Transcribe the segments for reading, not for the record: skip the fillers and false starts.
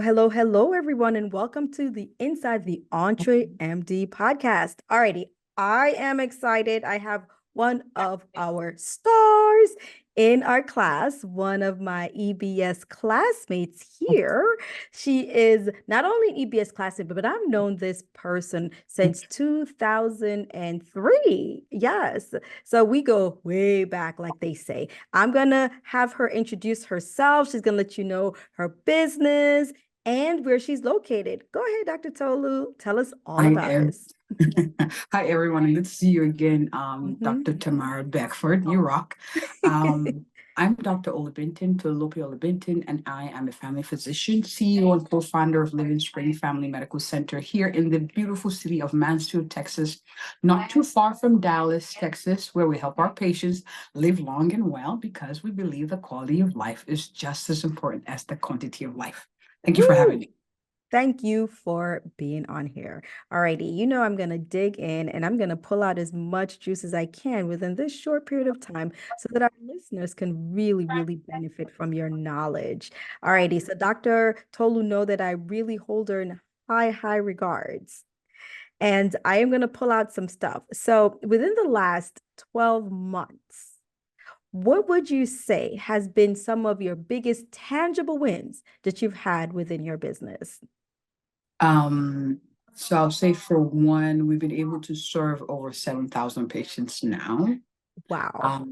Hello, everyone, and welcome to the Inside the EntreMD podcast. Alrighty, I am excited. I have one of our stars in our class, one of my EBS classmates here. She is not only an EBS classmate, but I've known this person since 2003. Yes. So we go way back, like they say. I'm going to have her introduce herself. She's going to let you know her business and where she's located. Go ahead, Dr. Tolu. Tell us all I about am. this. Hi, everyone. And good to see you again, Mhm. Dr. Tamara Beckford. You rock. Um, I'm Dr. Tolu Olabintan, and I am a family physician, CEO and co-founder of Livingspring Family Medical Center here in the beautiful city of Mansfield, Texas, not too far from Dallas, Texas, where we help our patients live long and well because we believe the quality of life is just as important as the quantity of life. Thank you for having Woo! me. Thank you for being on here. Alrighty, I'm going to dig in and I'm going to pull out as much juice as I can within this short period of time so that our listeners can really benefit from your knowledge. Alrighty, so Dr. Tolu, know that I really hold her in high regards. And I am going to pull out some stuff. So within the last 12 months, what would you say has been some of your biggest tangible wins that you've had within your business? Um, so I'll say for one, we've been able to serve over 7,000 patients now. Wow.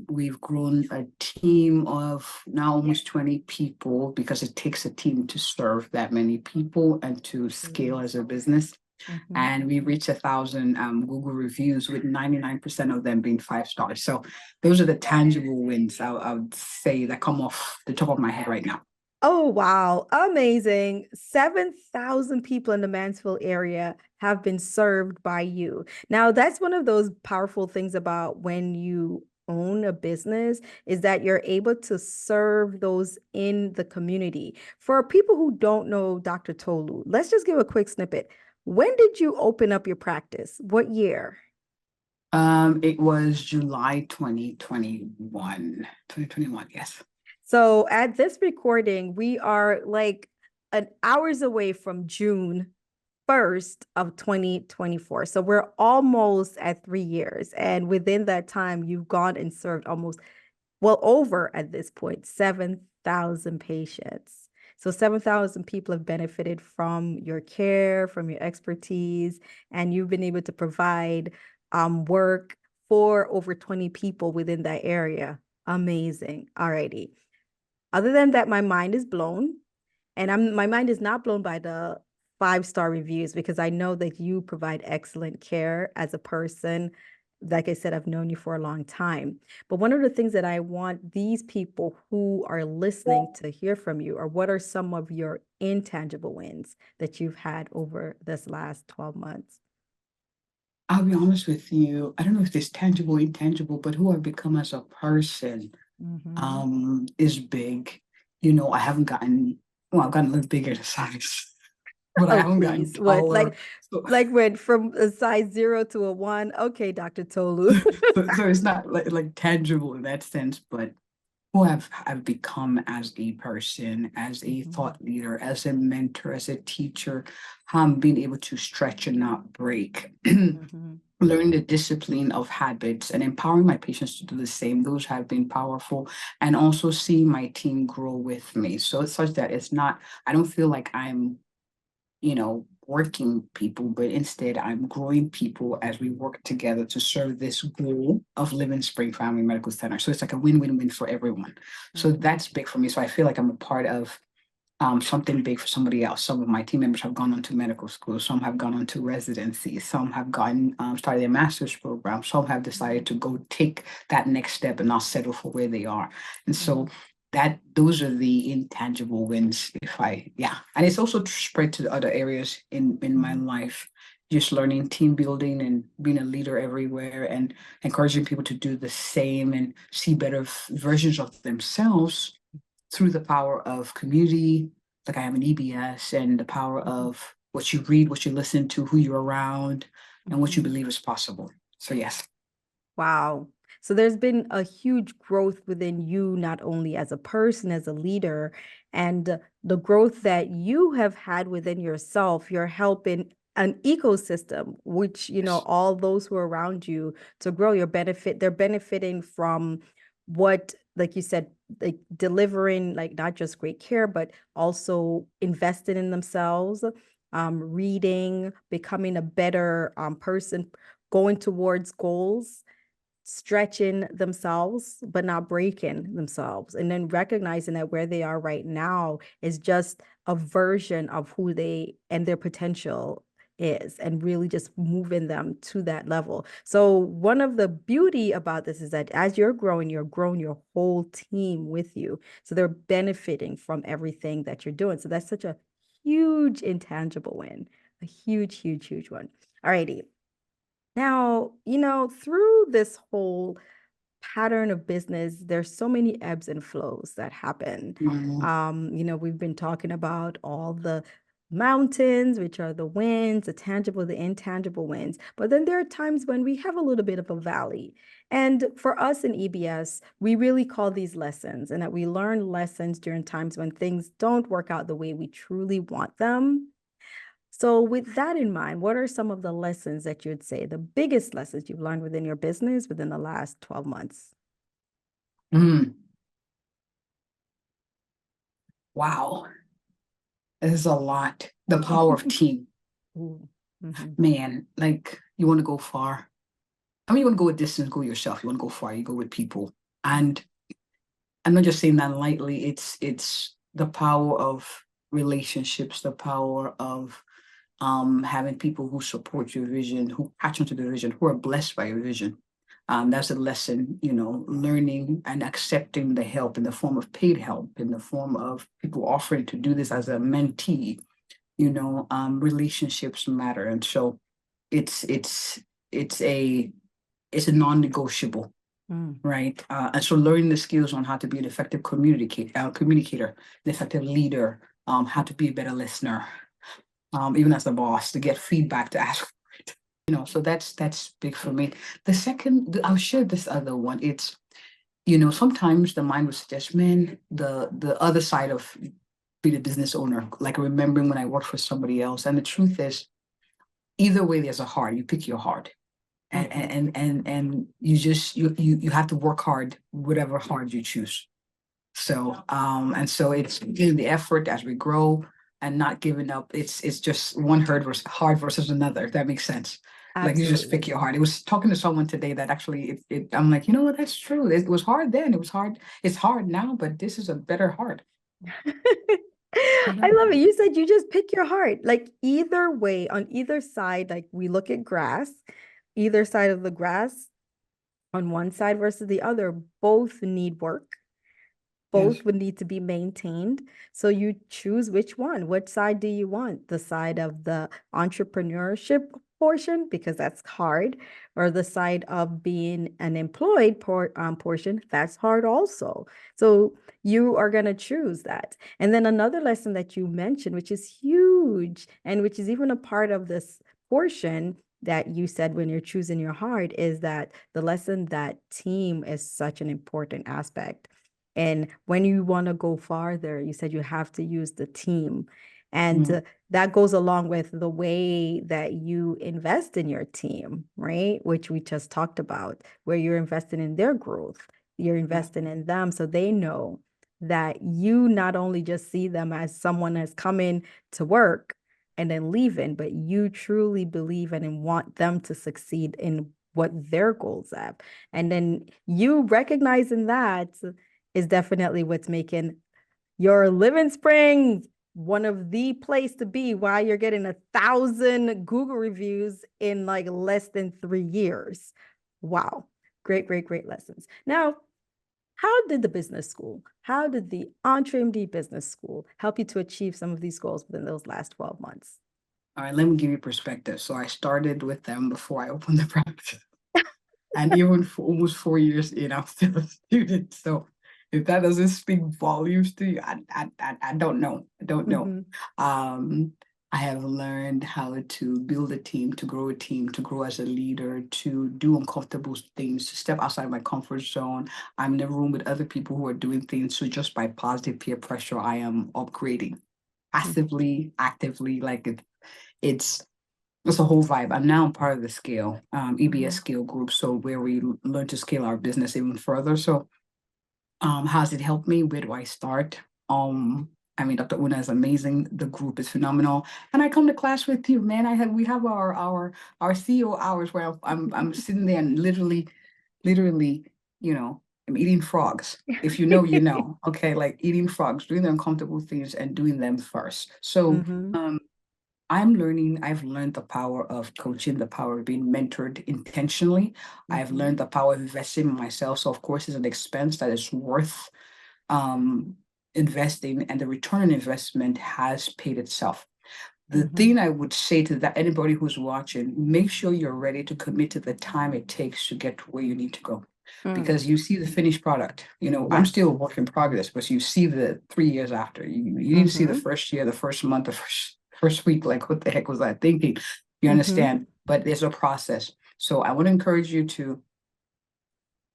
We've grown a team of now almost 20 people because it takes a team to serve that many people and to scale as a business. Mhm. And we reached 1,000 Google reviews, with 99% of them being 5 stars. So those are the tangible wins I would say that come off the top of my head right now. Oh, wow. Amazing. 7,000 people in the Mansfield area have been served by you. Now, that's one of those powerful things about when you own a business is that you're able to serve those in the community. For people who don't know Dr. Tolu, let's just give a quick snippet. When did you open up your practice? What year? It was July 2021, yes. So at this recording, we are like an hours away from June 1st of 2024. So we're almost at 3 years. And within that time, you've gone and served almost, well, over at this point, 7,000 patients. So 7,000 people have benefited from your care, from your expertise, and you've been able to provide work for over 20 people within that area. Amazing. Alrighty. Other than that, my mind is blown. And my mind is not blown by the 5-star reviews because I know that you provide excellent care as a person. Like I said, I've known you for a long time. But one of the things that I want these people who are listening to hear from you are what are some of your intangible wins that you've had over this last 12 months? I'll be honest with you. I don't know if it's tangible, intangible, but who I've become as a person Mhm. is big. I haven't gotten, well, I've gotten a little bigger in size, but I Oh, haven't gotten please. What, taller. So, like went from a size 0 to a 1? Okay, Dr. Tolu. so it's not like tangible in that sense, but who I've become as a person, as a Mhm. thought leader, as a mentor, as a teacher, being able to stretch and not break. Mhm. Learning the discipline of habits and empowering my patients to do the same. Those have been powerful. And also seeing my team grow with me. So it's such that I don't feel like I'm, working people, but instead I'm growing people as we work together to serve this goal of Living Spring Family Medical Center. So it's like a win-win-win for everyone. So Mhm. that's big for me. So I feel like I'm a part of something big for somebody else. Some of my team members have gone on to medical school. Some have gone on to residency. Some have gone started their master's program. Some have decided to go take that next step and not settle for where they are. And so Mhm. those are the intangible wins. And it's also spread to the other areas in my Mhm. life. Just learning team building and being a leader everywhere and encouraging people to do the same and see better versions of themselves through the power of community, like I am an EBS, and the power Mhm. of what you read, what you listen to, who you're around, and what you Mhm. believe is possible. So, yes. Wow. So there's been a huge growth within you, not only as a person, as a leader, and the growth that you have had within yourself. You're helping an ecosystem, which, Yes. all those who are around you to grow. They're benefiting from what, like you said, like delivering, like not just great care, but also investing in themselves, reading, becoming a better person, going towards goals, stretching themselves, but not breaking themselves. And then recognizing that where they are right now is just a version of who they and their potential is, and really just moving them to that level. So one of the beauty about this is that as you're growing your whole team with you. So they're benefiting from everything that you're doing. So that's such a huge intangible win, a huge, huge, huge one. All righty. Now, through this whole pattern of business, there's so many ebbs and flows that happen. Mm, We've been talking about all the mountains, which are the wins, the tangible, the intangible wins. But then there are times when we have a little bit of a valley. And for us in EBS, we really call these lessons, and that we learn lessons during times when things don't work out the way we truly want them. So, with that in mind, what are some of the lessons that you'd say, the biggest lessons you've learned within your business within the last 12 months? mm, wow, this is a lot. The power of team, Ooh, mhm, man. Like you want to go far. I mean, you want to go a distance, go yourself. You want to go far, you go with people. And I'm not just saying that lightly. It's the power of relationships, the power of having people who support your vision, who catch onto the vision, who are blessed by your vision. That's a lesson, learning and accepting the help in the form of paid help, in the form of people offering to do this as a mentee. Relationships matter, and so it's it's it's a it's a non-negotiable, mm, right? And so learning the skills on how to be an effective communicator, an effective leader, how to be a better listener, even as a boss, to get feedback, to ask for it. So that's big for me. The second, I'll share this other one. It's, sometimes the mind would suggest, man, the other side of being a business owner, like remembering when I worked for somebody else. And the truth is, either way, there's a hard. You pick your hard. And mhm. and you just you have to work hard, whatever hard you choose. So and so it's getting the effort as we grow and not giving up. It's just one hard versus another, if that makes sense. Like you just pick Absolutely. your heart. It was talking to someone today that actually I'm like, you know what, that's true. It was hard then. It was hard. It's hard now, but this is a better heart. I love it. You said you just pick your heart. Like either way, on either side, like we look at grass, either side of the grass, on one side versus the other, both need work. Yes. Both would need to be maintained. So you choose which one. Which side do you want? The side of the entrepreneurship portion, because that's hard, or the side of being an employed portion, that's hard also. So you are going to choose that. And then another lesson that you mentioned, which is huge, and which is even a part of this portion that you said when you're choosing your heart, is that the lesson that team is such an important aspect. And when you want to go farther, you said you have to use the team. And Mm, that goes along with the way that you invest in your team, right? Which we just talked about, where you're investing in their growth, you're yeah. investing in them so they know that you not only just see them as someone that's coming to work and then leaving, but you truly believe in and want them to succeed in what their goals are. And then you recognizing that is definitely what's making your Livingspring one of the place to be, why you're getting 1,000 Google reviews in like less than 3 years. Wow. Great, great, great lessons. Now, how did the business school, how did the EntreMD Business School help you to achieve some of these goals within those last 12 months? All right, let me give you perspective. So I started with them before I opened the practice. And even for almost 4 years in, I'm still a student. So if that doesn't speak volumes to you, I don't know. I don't know. Mhm. Um, I have learned how to build a team, to grow as a leader, to do uncomfortable things, to step outside my comfort zone. I'm in a room with other people who are doing things. So just by positive peer pressure, I am upgrading passively, actively, like it's it's a whole vibe. I'm now part of the scale, EBS Mhm. scale group. So where we learn to scale our business even further. So how's it helped me? Where do I start? I mean, Dr. Una is amazing. The group is phenomenal. And I come to class with you, man. We have our CEO hours where I'm sitting there and literally, I'm eating frogs. If you know, you know. Okay, like eating frogs, doing the uncomfortable things and doing them first. So Mhm. I've learned the power of coaching, the power of being mentored intentionally. I've Mhm. learned the power of investing in myself. So of course, it's an expense that is worth um, investing, and the return on investment has paid itself. The Mhm. thing I would say to that anybody who's watching, make sure you're ready to commit to the time it takes to get to where you need to go. Mm. Because you see the finished product. I'm still a Yes. work in progress, but you see the 3 years after. You didn't see the Mhm. first year, the first month, the first week. Like, what the heck was I thinking? You Mhm. understand? But there's a process. So I want to encourage you to,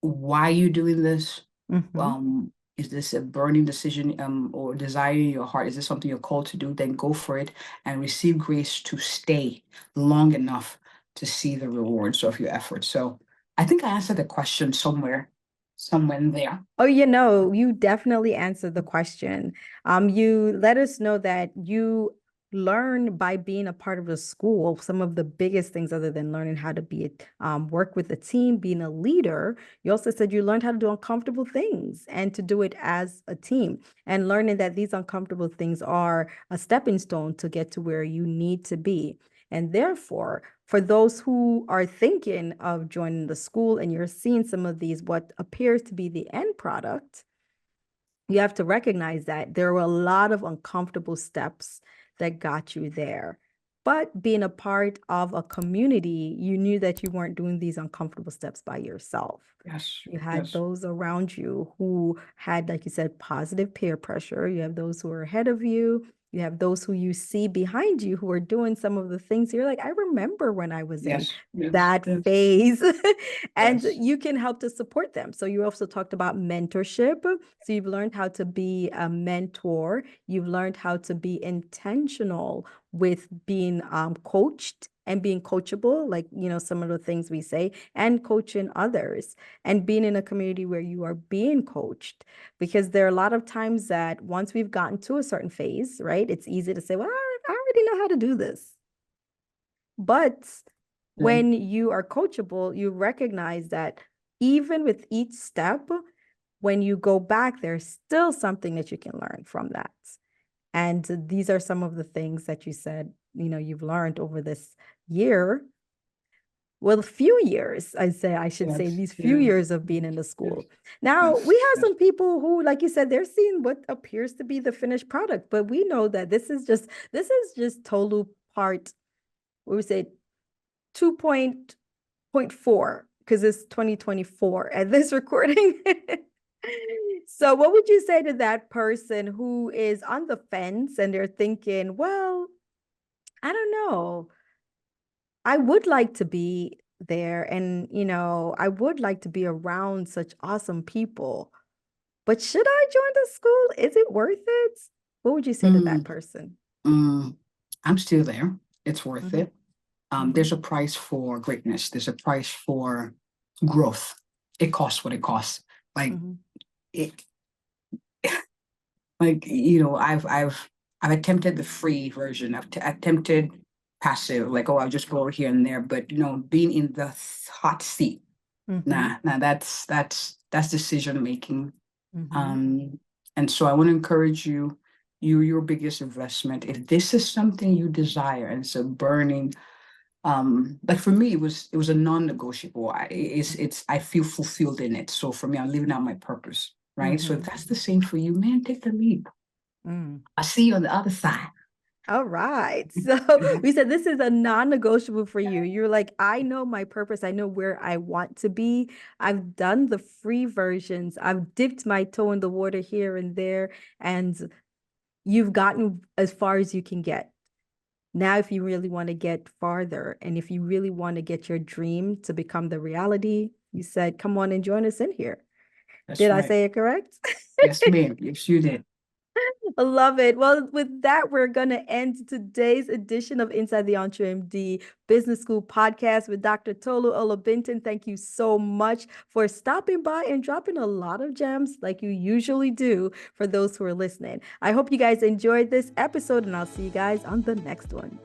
why are you doing this? Mhm. Is this a burning decision or desire in your heart? Is this something you're called to do? Then go for it and receive grace to stay long enough to see the rewards of your efforts. So I think I answered the question somewhere in there. Oh, you definitely answered the question. You let us know that you learn by being a part of the school. Some of the biggest things, other than learning how to work with a team, being a leader. You also said you learned how to do uncomfortable things and to do it as a team, and learning that these uncomfortable things are a stepping stone to get to where you need to be. And therefore, for those who are thinking of joining the school and you're seeing some of these, what appears to be the end product, you have to recognize that there were a lot of uncomfortable steps that got you there. But being a part of a community, you knew that you weren't doing these uncomfortable steps by yourself. Yes, You had yes, those around you who had, like you said, positive peer pressure. You have those who are ahead of you. You have those who you see behind you who are doing some of the things you're like, I remember when I was in yes, yes, that yes, phase. And yes, you can help to support them. So you also talked about mentorship. So you've learned how to be a mentor. You've learned how to be intentional with being coached and being coachable, like, some of the things we say, and coaching others and being in a community where you are being coached. Because there are a lot of times that once we've gotten to a certain phase, right, it's easy to say, well, I already know how to do this. But yeah, when you are coachable, you recognize that even with each step, when you go back, there's still something that you can learn from that. And these are some of the things that you said, you've learned over this year. Well, few years, I should say, yes, these few yes, years of being yes, in the yes, school. Now, we yes, have yes. some people who, like you said, they're seeing what appears to be the finished product, but we know that this is just Tolu part, what we say, 2.4, because it's 2024 at this recording. So what would you say to that person who is on the fence and they're thinking, well, I don't know. I would like to be there and, I would like to be around such awesome people. But should I join the school? Is it worth it? What would you say to that Mm, person? mm, I'm still there. It's worth Mhm. it. Mhm. There's a price for greatness. There's a price for growth. It costs what it costs. Like Mhm. it, I've attempted the free version. Attempted passive, like, oh, I'll just go over here and there. But being in the hot seat, Mhm. nah, that's decision making. Mhm. Um, and so I want to encourage you, your biggest investment. If this is something you desire and it's a burning, like for me, it was a non-negotiable. I feel fulfilled in it. So for me, I'm living out my purpose, right? So if Mhm. that's the same for you, man, take the leap. Mm. I'll see you on the other side. All right. So we said this is a non-negotiable for you. You're like, I know my purpose. I know where I want to be. I've done the free versions. I've dipped my toe in the water here and there, and you've gotten as far as you can get. Now, if you really want to get farther and if you really want to get your dream to become the reality, you said, come on and join us in here. That's Did I right. say it correct? Yes, ma'am. Yes, you did. I love it. Well, with that, we're going to end today's edition of Inside the EntreMD Business School podcast with Dr. Tolu Olabintan. Thank you so much for stopping by and dropping a lot of gems like you usually do for those who are listening. I hope you guys enjoyed this episode, and I'll see you guys on the next one.